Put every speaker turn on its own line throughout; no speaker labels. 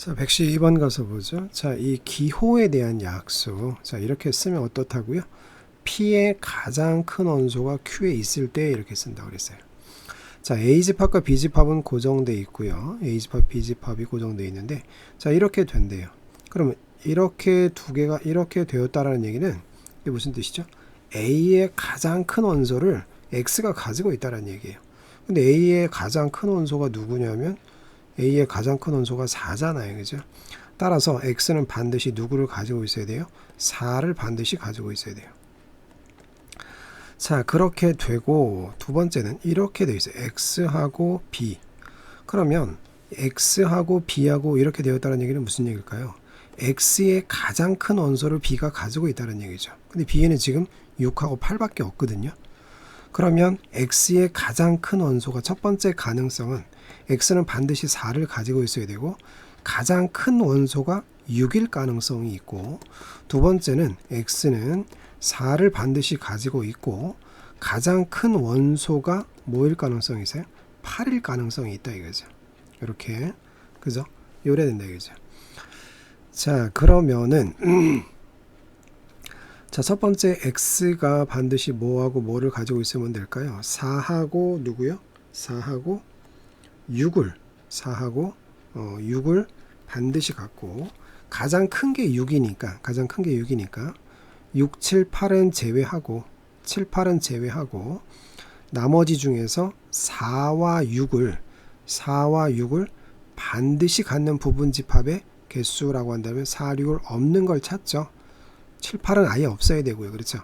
자, 112번 가서 보죠. 자, 이 기호에 대한 약수. 자, 이렇게 쓰면 어떻다고요? P의 가장 큰 원소가 Q에 있을 때 이렇게 쓴다고 그랬어요. 자, A집합과 B집합은 고정되어 있고요. A집합, B집합이 고정되어 있는데, 자, 이렇게 된대요. 그러면 이렇게 두 개가 이렇게 되었다라는 얘기는 이게 무슨 뜻이죠? A의 가장 큰 원소를 X가 가지고 있다는 얘기예요. 근데 A의 가장 큰 원소가 누구냐면 A의 가장 큰 원소가 4잖아요. 그죠? 따라서 X는 반드시 누구를 가지고 있어야 돼요? 4를 반드시 가지고 있어야 돼요. 자, 그렇게 되고 두 번째는 이렇게 되어 있어요. X하고 B. 그러면 X하고 B하고 이렇게 되었다는 얘기는 무슨 얘기일까요? X의 가장 큰 원소를 B가 가지고 있다는 얘기죠. 근데 B에는 지금 6하고 8밖에 없거든요. 그러면 X의 가장 큰 원소가 첫 번째 가능성은 X는 반드시 4를 가지고 있어야 되고 가장 큰 원소가 6일 가능성이 있고 두 번째는 X는 4를 반드시 가지고 있고 가장 큰 원소가 뭐일 가능성이 있어요? 8일 가능성이 있다 이거죠. 이렇게 그죠? 요래 된다 이거죠. 자, 그러면은 자, 첫 번째 X가 반드시 뭐하고 뭐를 가지고 있으면 될까요? 4하고 누구요? 4하고 6을 반드시 갖고 가장 큰 게 6이니까 6, 7, 8은 제외하고 나머지 중에서 4와 6을 반드시 갖는 부분집합의 개수라고 한다면 4, 6을 없는 걸 찾죠. 7, 8은 아예 없어야 되고요. 그렇죠?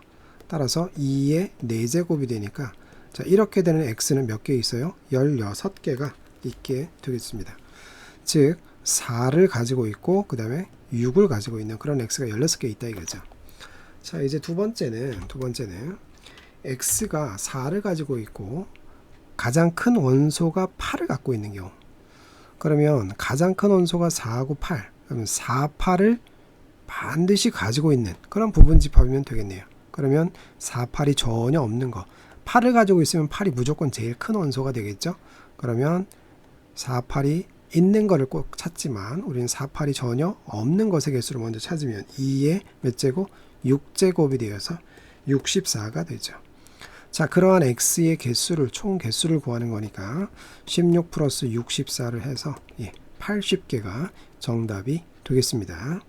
따라서 2의 4제곱이 되니까 자, 이렇게 되는 X는 몇 개 있어요? 16개가 있게 되겠습니다. 즉 4를 가지고 있고 그 다음에 6을 가지고 있는 그런 X가 16개 있다 이거죠. 자, 이제 두 번째는 X가 4를 가지고 있고 가장 큰 원소가 8을 갖고 있는 경우. 그러면 가장 큰 원소가 4하고 8. 그러면 4, 8을 반드시 가지고 있는 그런 부분집합이면 되겠네요. 그러면 4, 8이 전혀 없는 거. 8을 가지고 있으면 8이 무조건 제일 큰 원소가 되겠죠. 그러면 4, 8이 있는 거를 꼭 찾지만 우리는 4, 8이 전혀 없는 것의 개수를 먼저 찾으면 2의 몇 제곱? 6제곱이 되어서 64가 되죠. 자, 그러한 X의 개수를 총 개수를 구하는 거니까 16 플러스 64를 해서 80개가 정답이 되겠습니다.